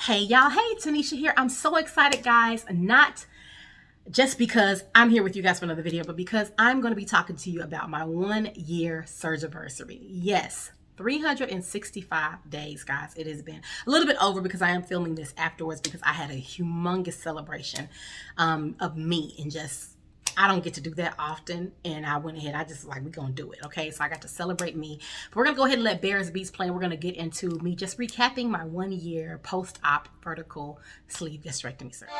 Hey y'all, hey, Tanisha here. I'm so excited, guys. Not just because I'm here with you guys for another video, but because I'm going to be talking to you about my 1-year surgiversary. Yes, 365 days, guys. It has been a little bit over because I am filming this afterwards because I had a humongous celebration of me and just I don't get to do that often, and I went ahead. I just like, we're gonna do it, okay? So I got to celebrate me. But we're gonna go ahead and let Beatz play. We're gonna get into me just recapping my 1-year post-op vertical sleeve gastrectomy surgery.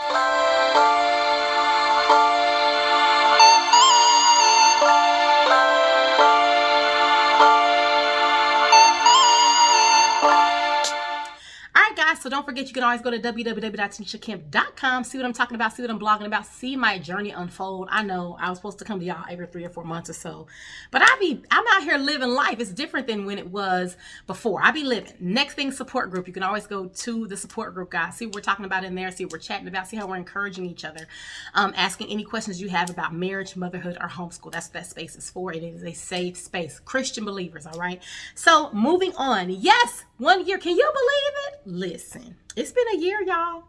So don't forget, you can always go to www.tanishakemp.com, see what I'm talking about, see what I'm blogging about, see my journey unfold. I know I was supposed to come to y'all every 3 or 4 months or so, but I'm out here living life. It's different than when it was before. I be living. Next thing, support group. You can always go to the support group, guys. See what we're talking about in there, see what we're chatting about, see how we're encouraging each other, asking any questions you have about marriage, motherhood, or homeschool. That's what that space is for. It is a safe space. Christian believers, all right? So moving on. Yes, 1 year. Can you believe it? Listen, it's been a year, y'all.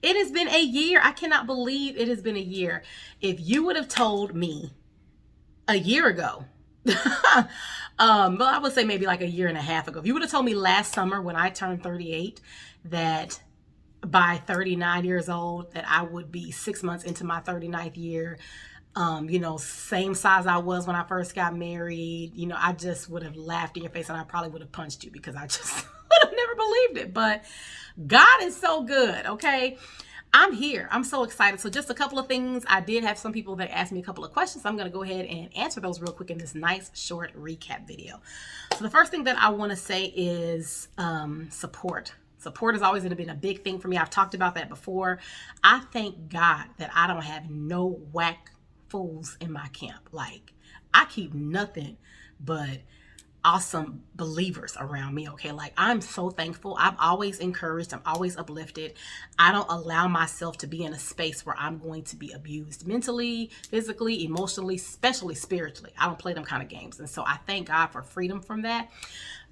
It has been a year. I cannot believe it has been a year. If you would have told me a year ago, well, I would say maybe like a year and a half ago, if you would have told me last summer when I turned 38 that by 39 years old that I would be 6 months into my 39th year, same size I was when I first got married, I just would have laughed in your face and I probably would have punched you because I just would have never believed it. But God is so good, okay? I'm here. I'm so excited. So just a couple of things. I did have some people that asked me a couple of questions. So I'm going to go ahead and answer those real quick in this nice short recap video. So the first thing that I want to say is support. Support has always been a big thing for me. I've talked about that before. I thank God that I don't have no whack fools in my camp. Like, I keep nothing but awesome believers around me, okay? Like, I'm so thankful. I'm always encouraged. I'm always uplifted. I don't allow myself to be in a space where I'm going to be abused mentally, physically, emotionally, especially spiritually. I don't play them kind of games. And so I thank God for freedom from that.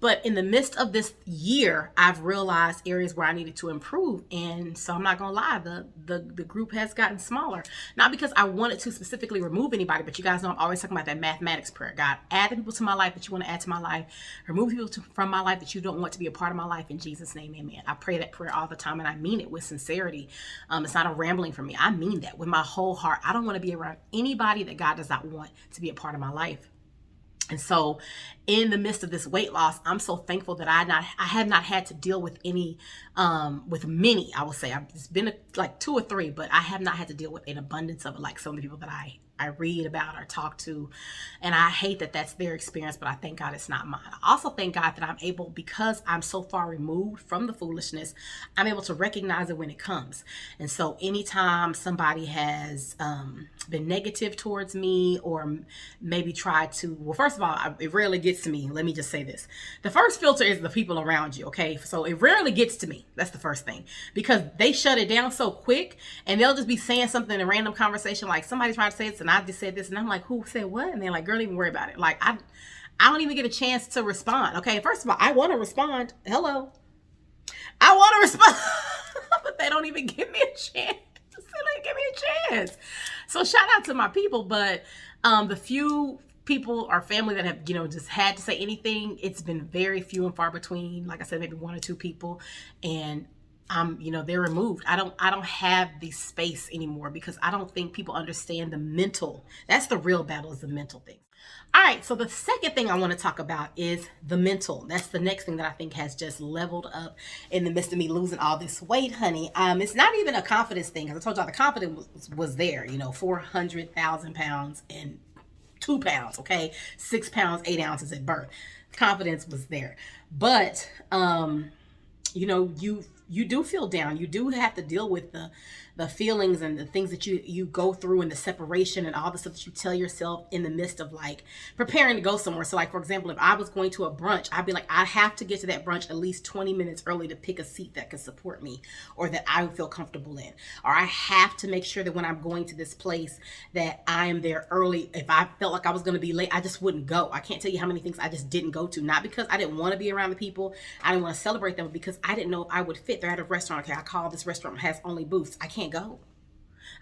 But in the midst of this year, I've realized areas where I needed to improve. And so I'm not going to lie, the group has gotten smaller. Not because I wanted to specifically remove anybody, but you guys know I'm always talking about that mathematics prayer. God, add the people to my life that you want to add to my life. Remove people from my life that you don't want to be a part of my life. In Jesus' name, amen. I pray that prayer all the time, and I mean it with sincerity. It's not a rambling from me. I mean that with my whole heart. I don't want to be around anybody that God does not want to be a part of my life. And so in the midst of this weight loss, I'm so thankful that I have not had to deal with any, with many, I will say. It's been like 2 or 3, but I have not had to deal with an abundance of it, like so many people that I read about or talk to. And I hate that that's their experience, but I thank God it's not mine. I also thank God that I'm able, because I'm so far removed from the foolishness, I'm able to recognize it when it comes. And so anytime somebody has been negative towards me or maybe tried to, well, first of all, it rarely gets to me. Let me just say this. The first filter is the people around you, okay? So it rarely gets to me. That's the first thing. Because they shut it down so quick, and they'll just be saying something in a random conversation, like somebody tried to say this and I just said this, and I'm like, who said what? And they're like, girl, don't even worry about it. Like, I don't even get a chance to respond. Okay, first of all, I want to respond. Hello. I want to respond, but they don't even give me a chance. They don't give me a chance. So shout out to my people, but the few people or family that have, just had to say anything, it's been very few and far between. Like I said, maybe 1 or 2 people, and they're removed. I don't have the space anymore because I don't think people understand the mental. That's the real battle, is the mental thing. All right, so the second thing I want to talk about is the mental. That's the next thing that I think has just leveled up in the midst of me losing all this weight, honey. It's not even a confidence thing. As I told y'all, the confidence was there, 400,000 pounds and 2 pounds, okay? 6 pounds, 8 ounces at birth. Confidence was there. But, you do feel down. You do have to deal with the feelings and the things that you go through and the separation and all the stuff that you tell yourself in the midst of like preparing to go somewhere. So like, for example, if I was going to a brunch, I'd be like, I have to get to that brunch at least 20 minutes early to pick a seat that can support me or that I would feel comfortable in. Or I have to make sure that when I'm going to this place that I am there early. If I felt like I was going to be late, I just wouldn't go. I can't tell you how many things I just didn't go to. Not because I didn't want to be around the people. I didn't want to celebrate them, because because I didn't know if I would fit. They're at a restaurant. Okay, I call this restaurant has only booths. I can't go.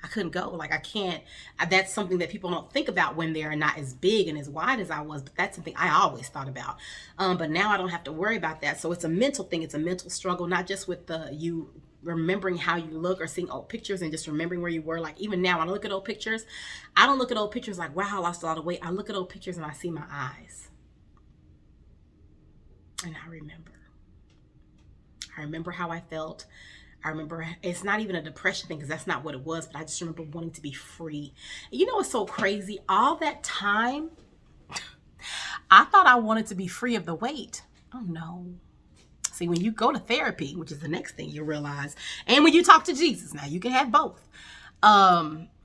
I couldn't go. Like, I can't. That's something that people don't think about when they're not as big and as wide as I was. But that's something I always thought about. But now I don't have to worry about that. So it's a mental thing. It's a mental struggle, not just with you remembering how you look or seeing old pictures and just remembering where you were. Like, even now when I look at old pictures, I don't look at old pictures like, wow, I lost a lot of weight. I look at old pictures and I see my eyes. And I remember how I felt. I remember it's not even a depression thing because that's not what it was, but I just remember wanting to be free. And you know what's so crazy? All that time, I thought I wanted to be free of the weight. Oh no. See, when you go to therapy, which is the next thing you realize, and when you talk to Jesus, now you can have both.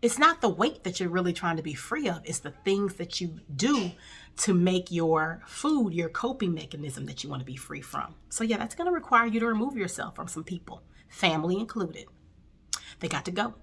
It's not the weight that you're really trying to be free of. It's the things that you do to make your food your coping mechanism that you want to be free from. So yeah, that's going to require you to remove yourself from some people, family included. They got to go.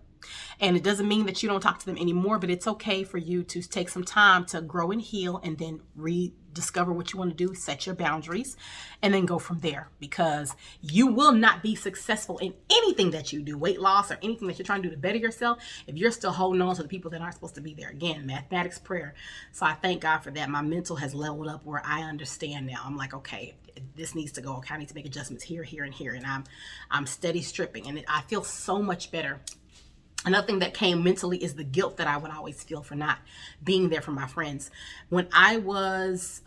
And it doesn't mean that you don't talk to them anymore, but it's okay for you to take some time to grow and heal and then rediscover what you want to do, set your boundaries, and then go from there, because you will not be successful in anything that you do, weight loss or anything that you're trying to do to better yourself, if you're still holding on to the people that aren't supposed to be there. Again, mathematics, prayer. So I thank God for that. My mental has leveled up where I understand now. I'm like, okay, this needs to go. Okay, I need to make adjustments here, here, and here. And I'm steady stripping, and I feel so much better. Another thing that came mentally is the guilt that I would always feel for not being there for my friends. When I was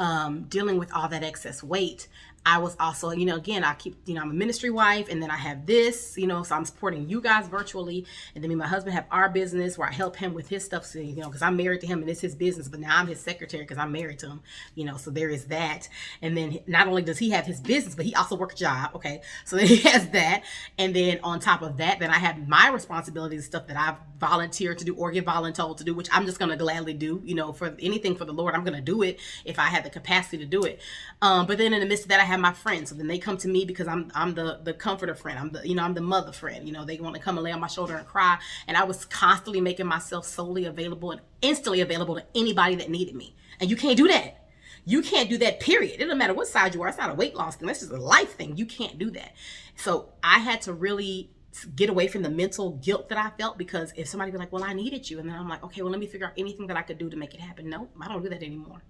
dealing with all that excess weight, I was also, again, I'm a ministry wife, and then I have this, so I'm supporting you guys virtually. And then me and my husband have our business where I help him with his stuff. So, because I'm married to him and it's his business, but now I'm his secretary because I'm married to him, so there is that. And then not only does he have his business, but he also works a job. Okay. So then he has that. And then on top of that, then I have my responsibilities, stuff that I've volunteered to do or get voluntold to do, which I'm just going to gladly do, for anything for the Lord. I'm going to do it if I have the capacity to do it. But then in the midst of that, I have my friends. So then they come to me because I'm the comforter friend. I'm the mother friend. They want to come and lay on my shoulder and cry. And I was constantly making myself solely available and instantly available to anybody that needed me. And you can't do that. You can't do that, period. It doesn't matter what side you are. It's not a weight loss thing. That's just a life thing. You can't do that. So I had to really get away from the mental guilt that I felt, because if somebody be like, well, I needed you. And then I'm like, okay, well, let me figure out anything that I could do to make it happen. No, I don't do that anymore.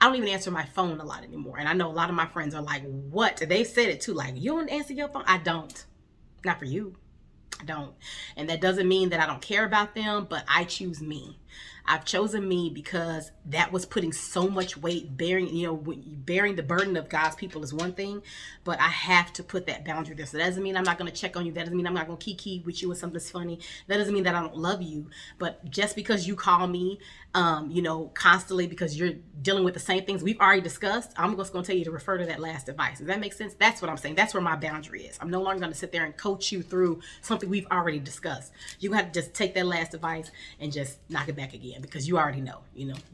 I don't even answer my phone a lot anymore. And I know a lot of my friends are like, what? They said it too. Like, you don't answer your phone? I don't. Not for you. I don't. And that doesn't mean that I don't care about them, but I choose me. I've chosen me because that was putting so much weight. Bearing the burden of God's people is one thing, but I have to put that boundary there. So that doesn't mean I'm not going to check on you. That doesn't mean I'm not going to kiki with you when something's funny. That doesn't mean that I don't love you. But just because you call me, constantly because you're dealing with the same things we've already discussed, I'm just going to tell you to refer to that last advice. Does that make sense? That's what I'm saying. That's where my boundary is. I'm no longer going to sit there and coach you through something we've already discussed. You have to just take that last advice and just knock it back again, because you already know,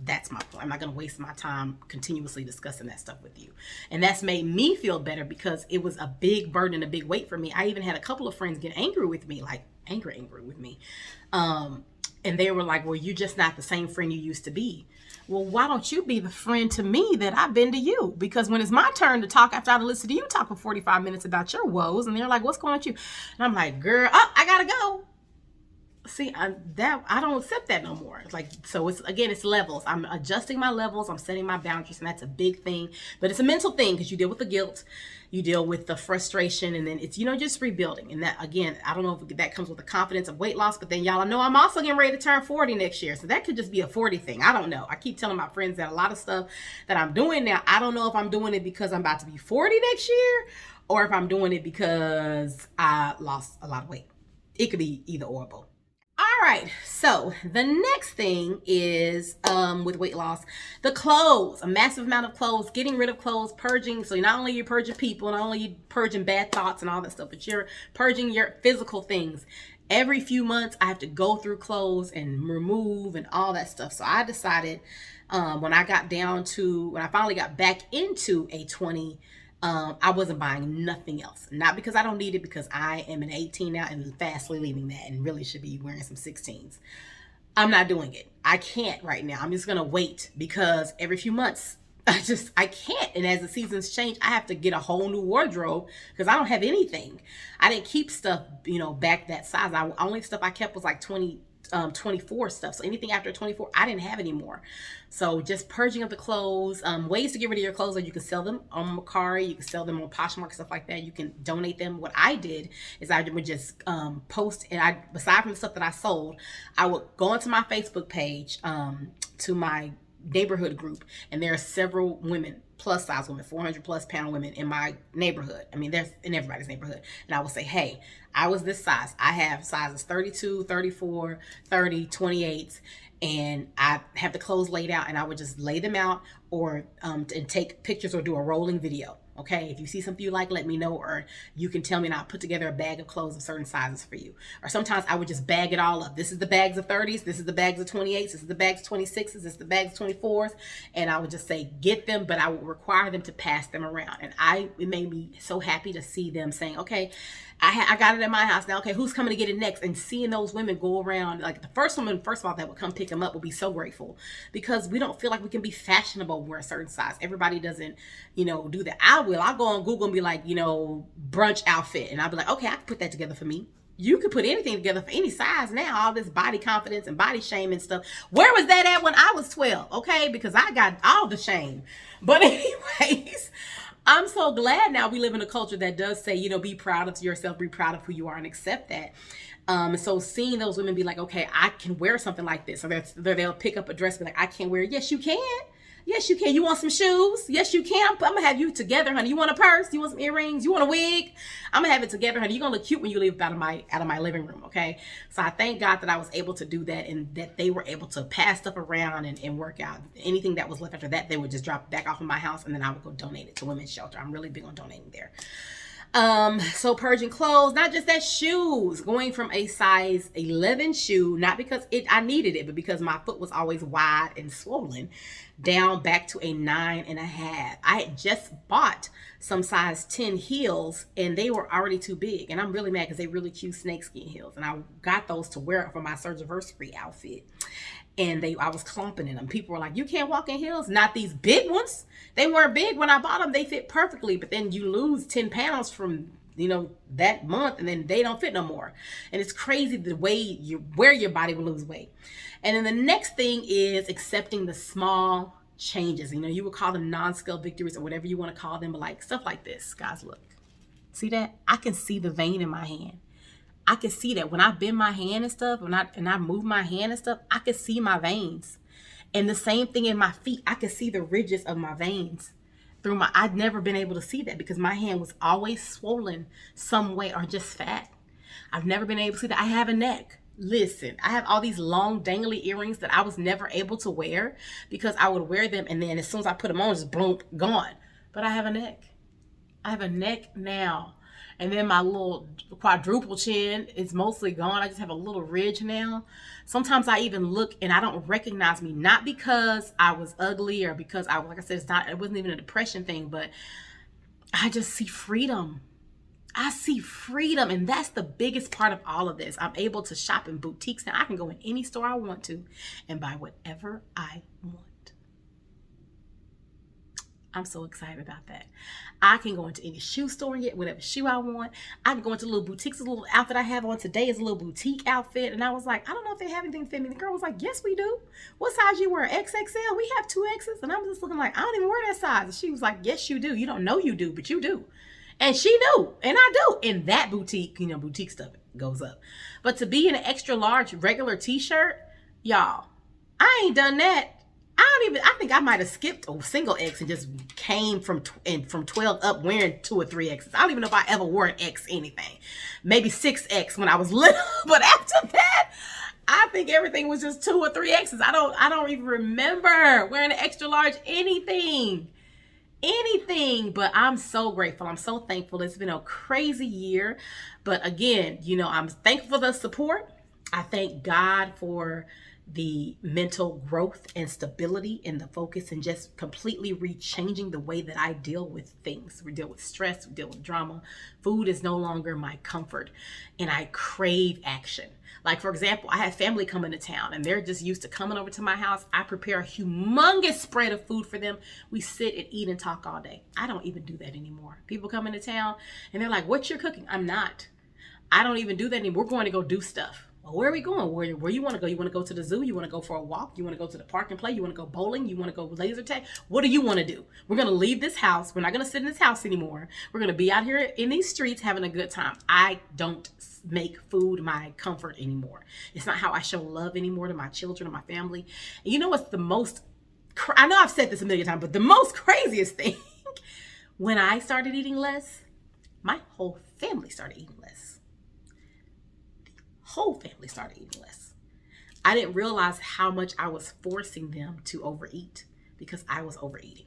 that's my point. I'm not going to waste my time continuously discussing that stuff with you. And that's made me feel better, because it was a big burden and a big weight for me. I even had a couple of friends get angry with me, like angry with me. And they were like, well, you're just not the same friend you used to be. Well, why don't you be the friend to me that I've been to you? Because when it's my turn to talk, after I listen to you talk for 45 minutes about your woes, and they're like, what's going on with you? And I'm like, girl, I gotta go. See, I don't accept that no more. So it's levels. I'm adjusting my levels. I'm setting my boundaries, and that's a big thing. But it's a mental thing, because you deal with the guilt, you deal with the frustration, and then it's, just rebuilding. And that, again, I don't know if that comes with the confidence of weight loss, but then y'all know I'm also getting ready to turn 40 next year. So that could just be a 40 thing. I don't know. I keep telling my friends that a lot of stuff that I'm doing now, I don't know if I'm doing it because I'm about to be 40 next year, or if I'm doing it because I lost a lot of weight. It could be either or both. All right, so the next thing is with weight loss, the clothes, a massive amount of clothes, getting rid of clothes, purging. So not only you're purging people, not only you're purging bad thoughts and all that stuff, but you're purging your physical things. Every few months, I have to go through clothes and remove and all that stuff. So I decided when I finally got back into a 20, I wasn't buying nothing else. Not because I don't need it, because I am an 18 now and fastly leaving that and really should be wearing some 16s. I'm not doing it. I can't right now. I'm just going to wait, because every few months I can't. And as the seasons change, I have to get a whole new wardrobe because I don't have anything. I didn't keep stuff, back that size. Only stuff I kept was like 24 stuff. So anything after 24, I didn't have anymore. So just purging of the clothes, ways to get rid of your clothes, or you can sell them on Mercari, you can sell them on Poshmark, stuff like that. You can donate them. What I did is I would just post, and aside from the stuff that I sold, I would go onto my Facebook page, to my neighborhood group, and there are several women, plus size women, 400 plus pound women in my neighborhood. I mean, there's in everybody's neighborhood. And I will say, hey, I was this size. I have sizes 32, 34, 30, 28, and I have the clothes laid out, and I would just lay them out, or and take pictures or do a rolling video. Okay, if you see something you like, let me know, or you can tell me and I'll put together a bag of clothes of certain sizes for you. Or sometimes I would just bag it all up. This is the bags of 30s, this is the bags of 28s, this is the bags of 26s, this is the bags of 24s, and I would just say get them, but I would require them to pass them around. And it made me so happy to see them saying, okay, I got it at my house now. Okay, who's coming to get it next? And seeing those women go around, like the first woman, first of all, that would come pick them up would be so grateful, because we don't feel like we can be fashionable wear a certain size. Everybody doesn't, do that. I'll go on Google and be like, brunch outfit. And I'll be like, okay, I can put that together for me. You could put anything together for any size now. All this body confidence and body shame and stuff. Where was that at when I was 12? Okay, because I got all the shame. But anyways, I'm so glad now we live in a culture that does say, be proud of yourself, be proud of who you are, and accept that. So seeing those women be like, okay, I can wear something like this, or they'll pick up a dress and be like, I can't wear it. Yes, you can. Yes, you can. You want some shoes? Yes, you can. I'm going to have you together, honey. You want a purse? You want some earrings? You want a wig? I'm going to have it together, honey. You're going to look cute when you leave out of my living room, okay? So I thank God that I was able to do that, and that they were able to pass stuff around and work out. Anything that was left after that, they would just drop it back off in my house, and then I would go donate it to women's shelter. I'm really big on donating there. So purging clothes, not just that, shoes, going from a size 11 shoe, not because I needed it, but because my foot was always wide and swollen, down back to a 9.5. I had just bought some size 10 heels, and they were already too big. And I'm really mad because they're really cute snakeskin heels. And I got those to wear for my Surgiversary outfit. And I was clumping in them. People were like, you can't walk in heels. Not these big ones. They weren't big when I bought them. They fit perfectly. But then you lose 10 pounds from, that month, and then they don't fit no more. And it's crazy the way you wear your body will lose weight. And then the next thing is accepting the small changes. You would call them non-scale victories or whatever you want to call them. But like stuff like this, guys, look. See that? I can see the vein in my hand. I can see that when I bend my hand and stuff, and I move my hand and stuff, I can see my veins. And the same thing in my feet. I can see the ridges of my veins I'd never been able to see that because my hand was always swollen some way or just fat. I've never been able to see that. I have a neck. Listen, I have all these long dangly earrings that I was never able to wear because I would wear them, and then as soon as I put them on, just boom, gone. But I have a neck. I have a neck now. And then my little quadruple chin is mostly gone. I just have a little ridge now. Sometimes I even look and I don't recognize me, not because I was ugly or because like I said, it wasn't even a depression thing, but I just see freedom. I see freedom, and that's the biggest part of all of this. I'm able to shop in boutiques now. I can go in any store I want to and buy whatever I want. I'm so excited about that. I can go into any shoe store and get whatever shoe I want. I can go into little boutiques. The little outfit I have on today is a little boutique outfit. And I was like, I don't know if they have anything to fit me. The girl was like, yes, we do. What size you wear? XXL? We have 2Xs. And I was just looking like, I don't even wear that size. And she was like, yes, you do. You don't know you do, but you do. And she knew, and I do. In that boutique, boutique stuff goes up. But to be in an extra large regular t-shirt, y'all, I ain't done that. I think I might have skipped a single X and just came from 12 up wearing 2 or 3 X's. I don't even know if I ever wore an X anything. Maybe 6X when I was little. But after that, I think everything was just 2 or 3 X's. I don't even remember wearing an extra large anything. But I'm so grateful. I'm so thankful. It's been a crazy year. But again, I'm thankful for the support. I thank God for the mental growth and stability and the focus and just completely rechanging the way that I deal with things. We deal with stress, we deal with drama. Food is no longer my comfort and I crave action. Like, for example, I have family coming to town and they're just used to coming over to my house. I prepare a humongous spread of food for them. We sit and eat and talk all day. I don't even do that anymore. People come into town and they're like, "What you're cooking?" I'm not. I don't even do that anymore. We're going to go do stuff. Well, where are we going? Where you want to go? You want to go to the zoo? You want to go for a walk? You want to go to the park and play? You want to go bowling? You want to go laser tag? What do you want to do? We're going to leave this house. We're not going to sit in this house anymore. We're going to be out here in these streets having a good time. I don't make food my comfort anymore. It's not how I show love anymore to my children or my family. And you know what's the most, I know I've said this a million times, but the most craziest thing, when I started eating less, my whole family started eating less. Whole family started eating less. I didn't realize how much I was forcing them to overeat because I was overeating,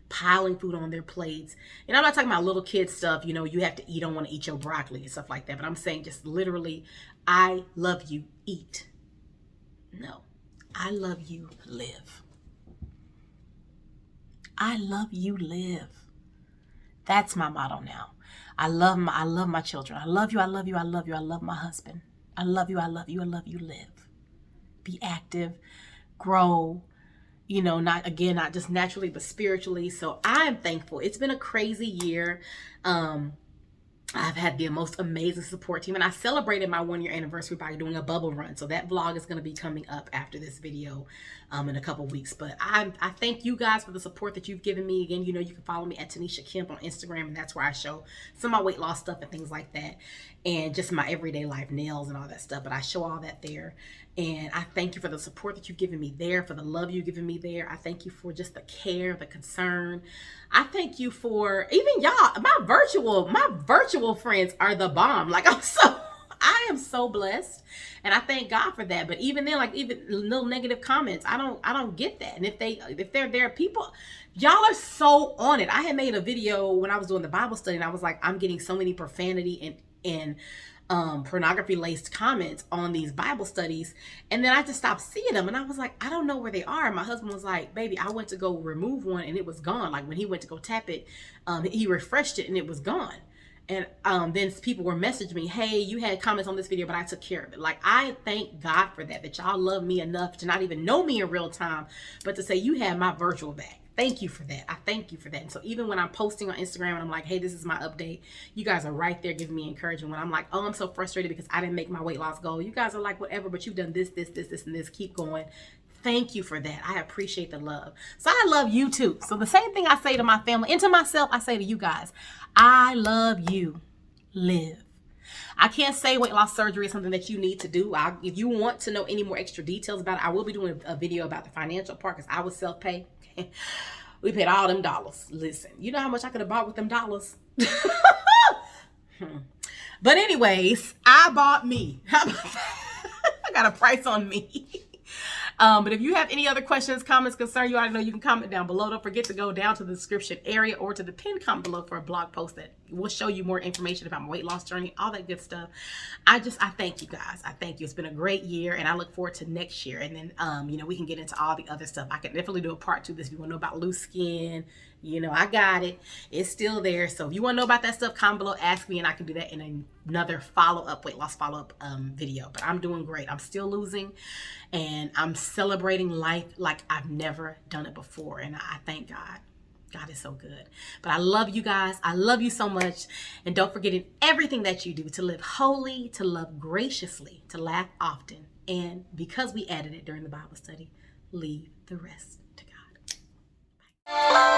piling food on their plates. And I'm not talking about little kid stuff, you know, you have to eat, don't want to eat your broccoli and stuff like that. But I'm saying just literally, I love you, eat. No, I love you, live. I love you, live. That's my motto now. I love my children. I love you, I love you, I love you, I love my husband. I love you, I love you, I love you, live. Be active, grow, you know, not just naturally, but spiritually. So I'm thankful. It's been a crazy year. I've had the most amazing support team, and I celebrated my 1-year anniversary by doing a bubble run. So that vlog is going to be coming up after this video in a couple weeks. But I thank you guys for the support that you've given me. Again, you know, you can follow me at Tanisha Kemp on Instagram, and that's where I show some of my weight loss stuff and things like that, and just my everyday life, nails and all that stuff. But I show all that there. And I thank you for the support that you've given me there, for the love you've given me there. I thank you for just the care, the concern. I thank you for even y'all, my virtual friends are the bomb. Like I am so blessed, and I thank God for that. But even then, like even little negative comments, I don't get that. And if they're there, people, y'all are so on it. I had made a video when I was doing the Bible study, and I was like, I'm getting so many profanity and pornography laced comments on these Bible studies, and then I just stopped seeing them, and I was like, I don't know where they are. My husband was like, "Baby, I went to go remove one and it was gone." Like when he went to go tap it, he refreshed it and it was gone. And then people were messaging me, "Hey, you had comments on this video, but I took care of it." Like, I thank God for that y'all love me enough to not even know me in real time, but to say you had my virtual back. Thank you for that. I thank you for that. And so even when I'm posting on Instagram and I'm like, "Hey, this is my update," you guys are right there giving me encouragement. When I'm like, "Oh, I'm so frustrated because I didn't make my weight loss goal," you guys are like, "Whatever, but you've done this, and this. Keep going." Thank you for that. I appreciate the love. So I love you too. So the same thing I say to my family and to myself, I say to you guys, I love you. Live. I can't say weight loss surgery is something that you need to do. If you want to know any more extra details about it, I will be doing a video about the financial part because I was self-pay. We paid all them dollars. Listen, you know how much I could have bought with them dollars? But anyways, I bought me. I got a price on me. But if you have any other questions, comments, concerns, you already know you can comment down below. Don't forget to go down to the description area or to the pinned comment below for a blog post that will show you more information about my weight loss journey, all that good stuff. I thank you guys. I thank you. It's been a great year, and I look forward to next year. And then, you know, we can get into all the other stuff. I can definitely do a part 2 of this if you want to know about loose skin. You know, I got it. It's still there. So if you want to know about that stuff, comment below, ask me, and I can do that in another weight loss follow-up video. But I'm doing great. I'm still losing, and I'm celebrating life like I've never done it before. And I thank God. God is so good. But I love you guys. I love you so much. And don't forget, in everything that you do, to live holy, to love graciously, to laugh often. And because we added it during the Bible study, leave the rest to God. Bye.